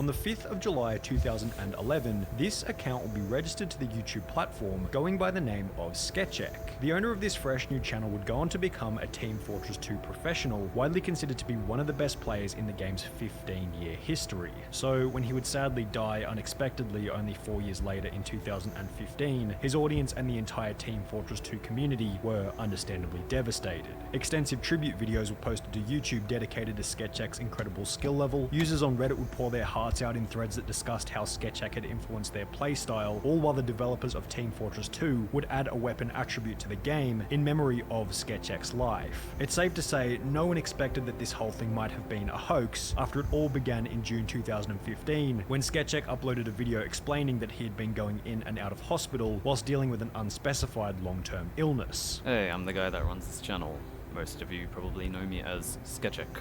On the 5th of July 2011, this account will be registered to the YouTube platform going by the name of Sketchek. The owner of this fresh new channel would go on to become a Team Fortress 2 professional, widely considered to be one of the best players in the game's 15-year history. So when he would sadly die unexpectedly only 4 years later in 2015, his audience and the entire Team Fortress 2 community were understandably devastated. Extensive tribute videos were posted to YouTube dedicated to Sketchek's incredible skill level. Users on Reddit would pour their hearts out in threads that discussed how Sketchek had influenced their playstyle, all while the developers of Team Fortress 2 would add a weapon attribute to the game in memory of Sketchek's life. It's safe to say no one expected that this whole thing might have been a hoax after it all began in June 2015 when Sketchek uploaded a video explaining that he had been going in and out of hospital whilst dealing with an unspecified long-term illness. Hey, I'm the guy that runs this channel. Most of you probably know me as Sketchek.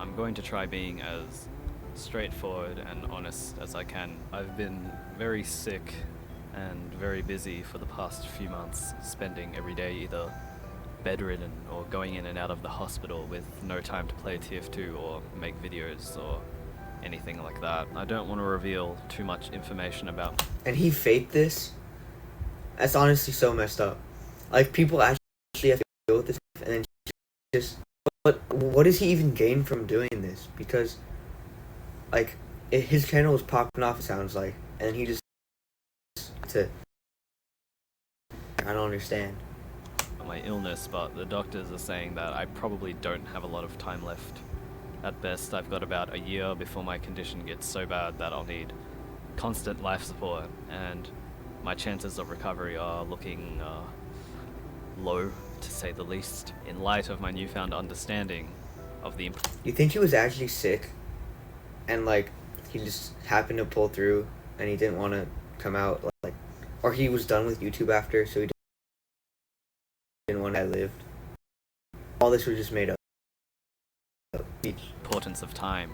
I'm going to try being as straightforward and honest as I can. I've been very sick and very busy for the past few months, spending every day either bedridden or going in and out of the hospital with no time to play TF2 or make videos or anything like that. I don't want to reveal too much information about... And he faked this? That's honestly so messed up. Like, people actually have to deal with this and then just... But what does he even gain from doing this? Because, like, his channel is popping off, it sounds like, and he just... I don't understand. My illness, but the doctors are saying that I probably don't have a lot of time left. At best, I've got about a year before my condition gets so bad that I'll need constant life support, and my chances of recovery are looking low, to say the least, in light of my newfound understanding of the... You think he was actually sick, and like, he just happened to pull through, and he didn't want to come out, like, or he was done with YouTube after, so he didn't want to live. All this was just made up. Importance of time.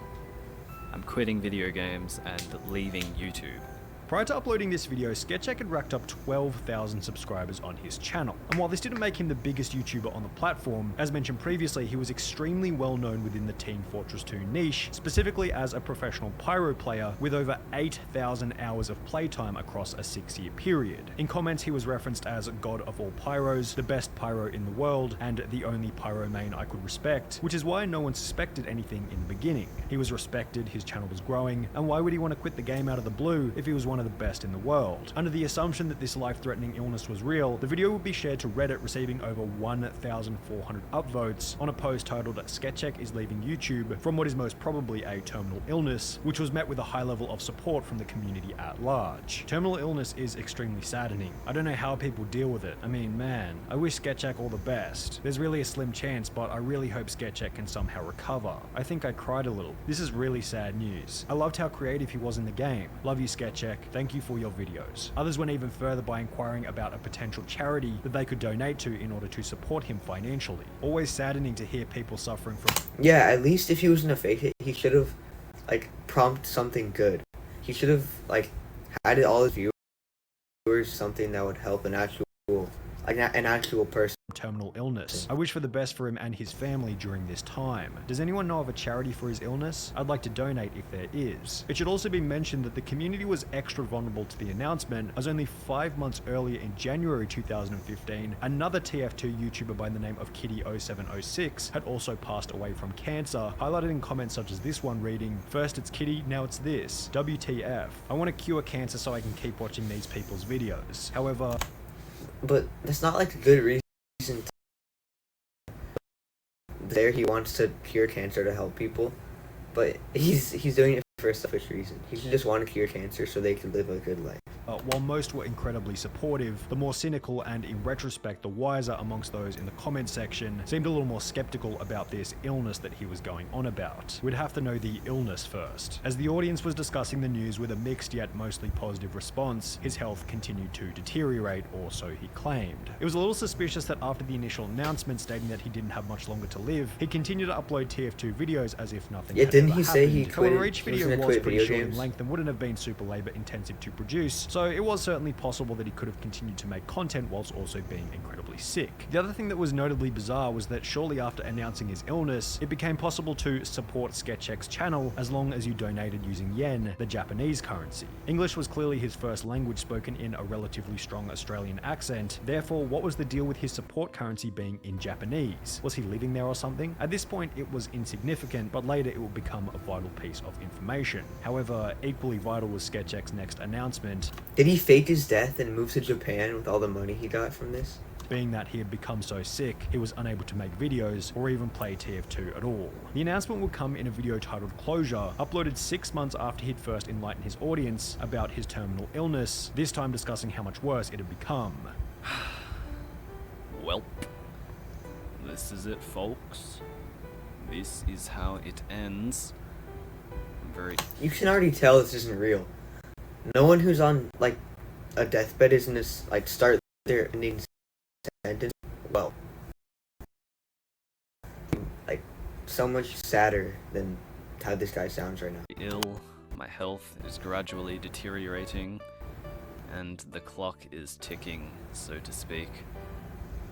I'm quitting video games and leaving YouTube. Prior to uploading this video, Sketchek had racked up 12,000 subscribers on his channel. And while this didn't make him the biggest YouTuber on the platform, as mentioned previously, he was extremely well known within the Team Fortress 2 niche, specifically as a professional pyro player with over 8,000 hours of playtime across a 6-year period. In comments, he was referenced as God of all pyros, the best pyro in the world, and the only pyro main I could respect, which is why no one suspected anything in the beginning. He was respected, his channel was growing, and why would he want to quit the game out of the blue if he was one of the best in the world? Under the assumption that this life-threatening illness was real, the video would be shared to Reddit, receiving over 1,400 upvotes on a post titled "Sketchek is leaving YouTube from what is most probably a terminal illness," which was met with a high level of support from the community at large. Terminal illness is extremely saddening. I don't know how people deal with it. I mean, man, I wish Sketchek all the best. There's really a slim chance, but I really hope Sketchek can somehow recover. I think I cried a little. This is really sad news. I loved how creative he was in the game. Love you, Sketchek. Thank you for your videos. Others went even further by inquiring about a potential charity that they could donate to in order to support him financially. Always saddening to hear people suffering from... Yeah, at least if he was in a fake hit, he should have, like, prompted something good. He should have, like, had all his viewers something that would help an actual person. Terminal illness. I wish for the best for him and his family during this time. Does anyone know of a charity for his illness? I'd like to donate if there is. It should also be mentioned that the community was extra vulnerable to the announcement, as only 5 months earlier in January 2015, another TF2 YouTuber by the name of Kitty0706 had also passed away from cancer, highlighted in comments such as this one reading, "First it's Kitty, now it's this. WTF. I want to cure cancer so I can keep watching these people's videos." However... But that's not like a good reason. There he wants to cure cancer to help people, but he's doing it for a selfish reason. He should just want to cure cancer so they can live a good life. While most were incredibly supportive, the more cynical and, in retrospect, the wiser amongst those in the comment section seemed a little more skeptical about this illness that he was going on about. We'd have to know the illness first. As the audience was discussing the news with a mixed yet mostly positive response, his health continued to deteriorate, or so he claimed. It was a little suspicious that after the initial announcement stating that he didn't have much longer to live, he continued to upload TF2 videos as if nothing had ever happened. Didn't he say he quit? However, each video reason to was quit pretty video short in games? length and wouldn't have been super labor intensive to produce, so it was certainly possible that he could have continued to make content whilst also being incredibly sick. The other thing that was notably bizarre was that shortly after announcing his illness, it became possible to support Sketchek's channel as long as you donated using yen, the Japanese currency. English was clearly his first language spoken in a relatively strong Australian accent, therefore what was the deal with his support currency being in Japanese? Was he living there or something? At this point it was insignificant, but later it would become a vital piece of information. However, equally vital was Sketchek's next announcement. Did he fake his death and move to Japan with all the money he got from this? Being that he had become so sick, he was unable to make videos or even play TF2 at all. The announcement would come in a video titled Closure, uploaded 6 months after he'd first enlightened his audience about his terminal illness, this time discussing how much worse it had become. Welp. This is it, folks. This is how it ends. I'm very... You can already tell this isn't real. No one who's on, like, a deathbed is gonna, like, start their ending sentence. Well, like, so much sadder than how this guy sounds right now. ill, my health is gradually deteriorating, and the clock is ticking, so to speak.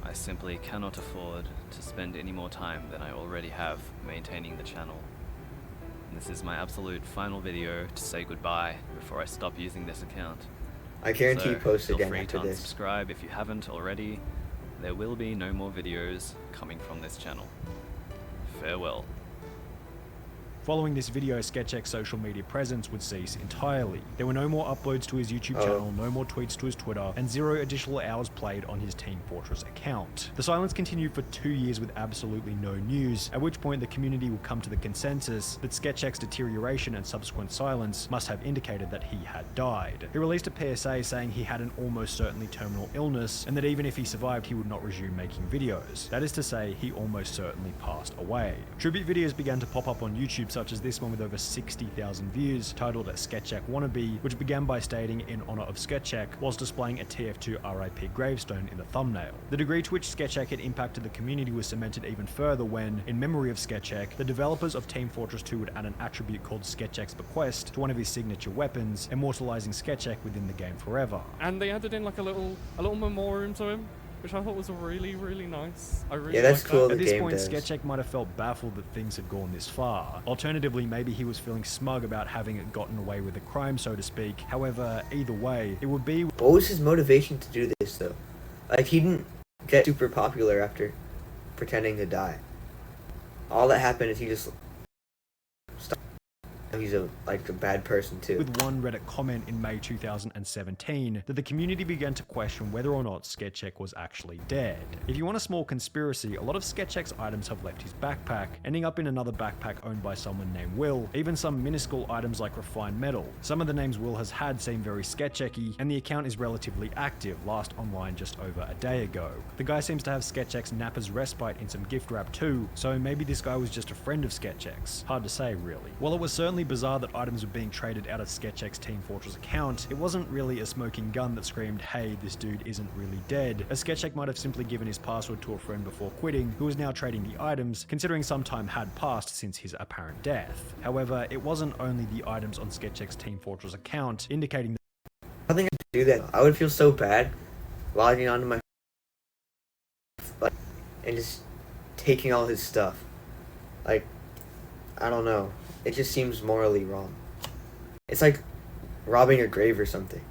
I simply cannot afford to spend any more time than I already have maintaining the channel. And this is my absolute final video to say goodbye before I stop using this account. I guarantee you post feel again free after to this. unsubscribe if you haven't already. There will be no more videos coming from this channel. Farewell. Following this video, Sketchek's social media presence would cease entirely. There were no more uploads to his YouTube channel, no more tweets to his Twitter, and 0 additional hours played on his Team Fortress account. The silence continued for 2 years with absolutely no news, at which point the community would come to the consensus that Sketchek's deterioration and subsequent silence must have indicated that he had died. He released a PSA saying he had an almost certainly terminal illness, and that even if he survived, he would not resume making videos. That is to say, he almost certainly passed away. Tribute videos began to pop up on YouTube, such as this one with over 60,000 views, titled Sketchek Wannabe, which began by stating in honor of Sketchek, whilst displaying a TF2 RIP gravestone in the thumbnail. The degree to which Sketchek had impacted the community was cemented even further when, in memory of Sketchek, the developers of Team Fortress 2 would add an attribute called Sketchek's Bequest to one of his signature weapons, immortalizing Sketchek within the game forever. And they added in like a little memoriam to him, which I thought was really, really nice. I really Yeah, that's liked cool. that. At this point, does. Sketchek might have felt baffled that things had gone this far. Alternatively, maybe he was feeling smug about having gotten away with a crime, so to speak. However, either way, it would be... What was his motivation to do this, though? Like, he didn't get super popular after pretending to die. All that happened is he just stopped. He's a bad person too. With one Reddit comment in May 2017 that the community began to question whether or not Sketchek was actually dead. If you want a small conspiracy, a lot of Sketchek's items have left his backpack, ending up in another backpack owned by someone named Will, even some minuscule items like refined metal. Some of the names Will has had seem very Sketchek-y, and the account is relatively active, last online just over a day ago. The guy seems to have Sketchek's Napper's Respite in some gift wrap too, so maybe this guy was just a friend of Sketchek's. Hard to say, really. While it was certainly bizarre that items were being traded out of Sketchek's Team Fortress account, it wasn't really a smoking gun that screamed, hey, this dude isn't really dead, as Sketchek might have simply given his password to a friend before quitting, who was now trading the items, considering some time had passed since his apparent death. However, it wasn't only the items on Sketchek's Team Fortress account indicating that I think I could do that. I would feel so bad logging onto my and just taking all his stuff. Like, I don't know. It just seems morally wrong. It's like robbing a grave or something.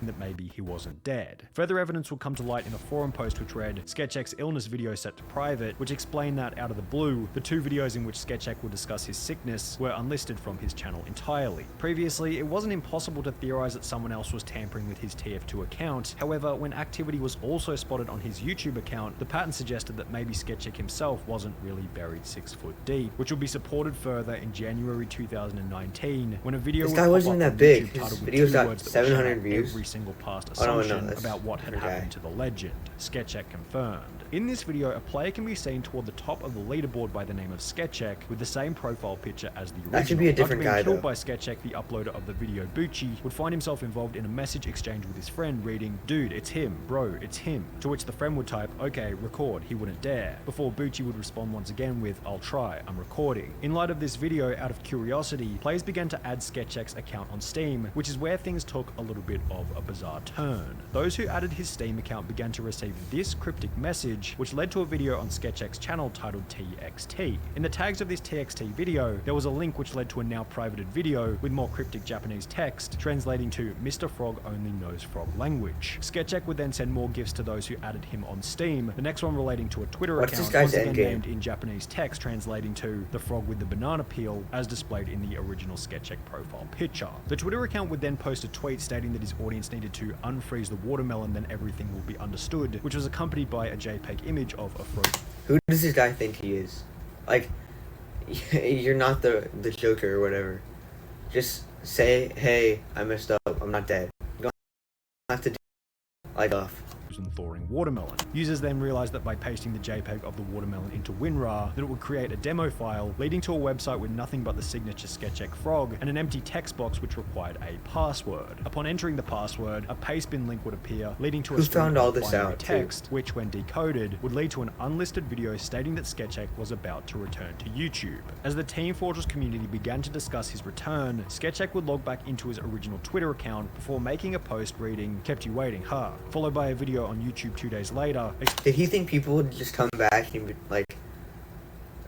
that maybe he wasn't dead. Further evidence will come to light in a forum post which read, Sketchek's illness video set to private, which explained that out of the blue, the 2 videos in which Sketchek will discuss his sickness were unlisted from his channel entirely. Previously, it wasn't impossible to theorize that someone else was tampering with his TF2 account. However, when activity was also spotted on his YouTube account, the pattern suggested that maybe Sketchek himself wasn't really buried 6 foot deep, which will be supported further in January 2019 when a video This would guy pop wasn't up that on big. YouTube His titled with videos 2 got words that will shout 700 out views. every single past Oh, no, assumption that's about what had okay. happened to the legend. Sketchek confirmed. In this video, a player can be seen toward the top of the leaderboard by the name of Sketchek with the same profile picture as the original. That should be a different After being guy, killed though. by Sketchek, the uploader of the video, Bucci, would find himself involved in a message exchange with his friend reading, "Dude, it's him. Bro, it's him." To which the friend would type, "Okay, record." He wouldn't dare. Before Bucci would respond once again with, "I'll try. I'm recording." In light of this video, out of curiosity, players began to add Sketchek's account on Steam, which is where things took a little bit of a bizarre turn. Those who added his Steam account began to receive this cryptic message, which led to a video on Sketchek's channel titled TXT. In the tags of this TXT video, there was a link which led to a now privated video with more cryptic Japanese text translating to "Mr. Frog only knows frog language." Sketchek would then send more gifts to those who added him on Steam, the next one relating to a Twitter What's this account guy's once again endgame? named in Japanese text translating to "the frog with the banana peel" as displayed in the original Sketchek profile picture. The Twitter account would then post a tweet stating that his audience needed to unfreeze the watermelon, then everything will be understood, which was accompanied by a JPEG image of a frozen. Who does this guy think he is? Like, you're not the Joker or whatever. Just say, "Hey, I messed up. I'm not dead." You don't have to do like off. and thawing watermelon. Users then realized that by pasting the JPEG of the watermelon into WinRAR, that it would create a demo file leading to a website with nothing but the signature Sketchek frog and an empty text box which required a password. Upon entering the password, a pastebin link would appear, leading to a Who string found of all this binary out, too? text, which when decoded would lead to an unlisted video stating that Sketchek was about to return to YouTube. As the Team Fortress community began to discuss his return, Sketchek would log back into his original Twitter account before making a post reading, "Kept you waiting, huh?" followed by a video on YouTube 2 days later. Did he think people would just come back and like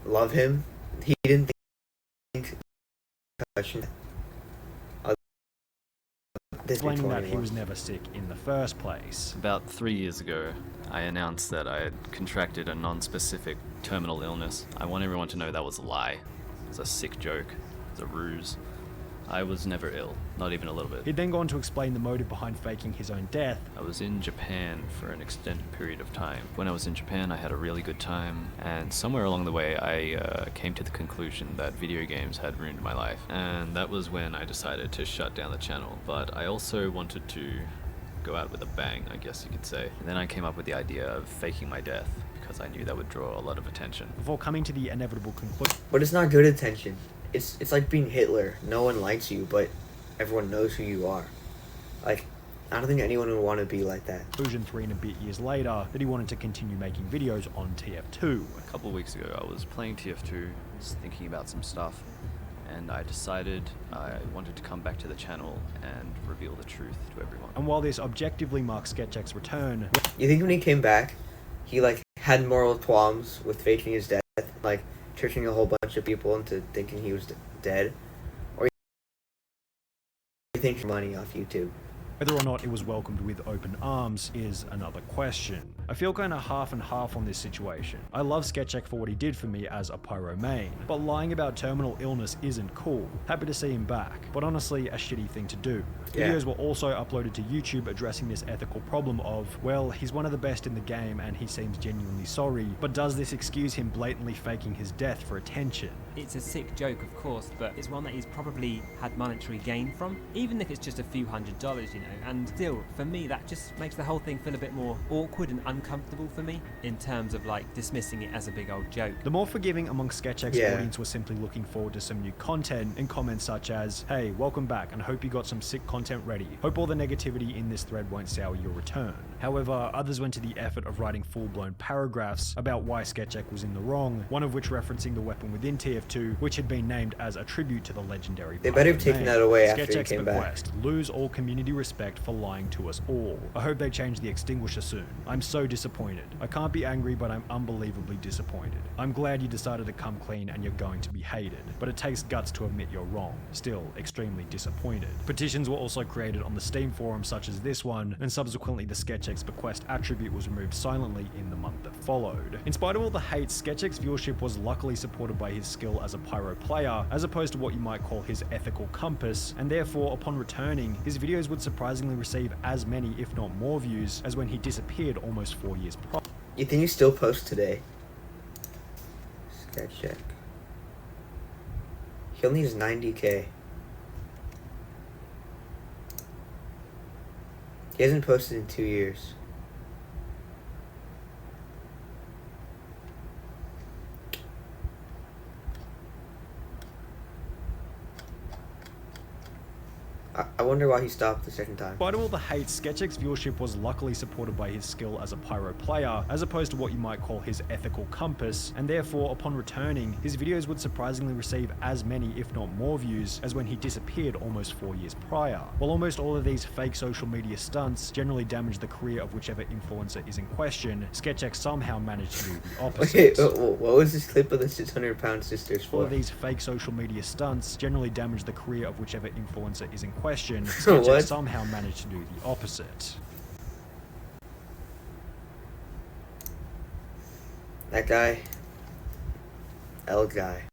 love him? He didn't think. Explaining that he was never sick in the first place. About 3 years ago, I announced that I had contracted a non-specific terminal illness. I want everyone to know that was a lie. It was a sick joke. It was a ruse. I was never ill, not even a little bit. He'd then gone to explain the motive behind faking his own death. I was in Japan for an extended period of time. When I was in Japan, I had a really good time, and somewhere along the way, I came to the conclusion that video games had ruined my life. And that was when I decided to shut down the channel. But I also wanted to go out with a bang, I guess you could say. And then I came up with the idea of faking my death, because I knew that would draw a lot of attention. Before coming to the inevitable conclusion. But it's not good attention. It's like being Hitler. No one likes you, but everyone knows who you are. Like, I don't think anyone would want to be like that. Conclusion 3 and a bit years later that he wanted to continue making videos on TF2. A couple of weeks ago, I was playing TF2, just thinking about some stuff, and I decided I wanted to come back to the channel and reveal the truth to everyone. And while this objectively marks Sketchek's return, You think when he came back, he like had moral qualms with faking his death, like tricking a whole bunch of people into thinking he was dead, or you think money off YouTube? whether or not it was welcomed with open arms is another question. I feel kinda half and half on this situation. I love Sketchek for what he did for me as a pyro main, but lying about terminal illness isn't cool. Happy to see him back, but honestly a shitty thing to do. Yeah. Videos were also uploaded to YouTube addressing this ethical problem of, well, he's one of the best in the game and he seems genuinely sorry, but does this excuse him blatantly faking his death for attention? It's a sick joke, of course, but it's one that he's probably had monetary gain from, even if it's just a few $100s, you know. And still, for me, that just makes the whole thing feel a bit more awkward and uncomfortable for me, in terms of like dismissing it as a big old joke. The more forgiving among Sketchek's Yeah. audience was simply looking forward to some new content, and comments such as, "Hey, welcome back and hope you got some sick content ready. Hope all the negativity in this thread won't sour your return." However, others went to the effort of writing full-blown paragraphs about why Sketchek was in the wrong, one of which referencing the weapon within TF2, which had been named as a tribute to the legendary They better have Pyro taken name. that away after he Sketchek's came back. bequest: lose all community respect for lying to us all. I hope they change the extinguisher soon. I'm so disappointed. I can't be angry, but I'm unbelievably disappointed. I'm glad you decided to come clean and you're going to be hated, but it takes guts to admit you're wrong. Still, extremely disappointed. Petitions were also created on the Steam forum such as this one, and subsequently the Sketchek's bequest attribute was removed silently in the month that followed. In spite of all the hate, Sketchek's viewership was luckily supported by his skill as a pyro player, as opposed to what you might call his ethical compass, and therefore upon returning, his videos would surprisingly receive as many, if not more views, as when he disappeared almost 4 years prior. You think he still posts today? Sketchek. He only has 90K. He hasn't posted in 2 years. I wonder why he stopped the second time. Despite all the hate, Sketchek's viewership was luckily supported by his skill as a pyro player, as opposed to what you might call his ethical compass, and therefore, upon returning, his videos would surprisingly receive as many, if not more views, as when he disappeared almost 4 years prior. While almost all of these fake social media stunts generally damage the career of whichever influencer is in question, Sketchek somehow managed to do the opposite. Wait, what was this clip of the 600-pound sisters for? All of these fake social media stunts generally damage the career of whichever influencer is in question. What? Sketchek somehow managed to do the opposite. That guy. L guy.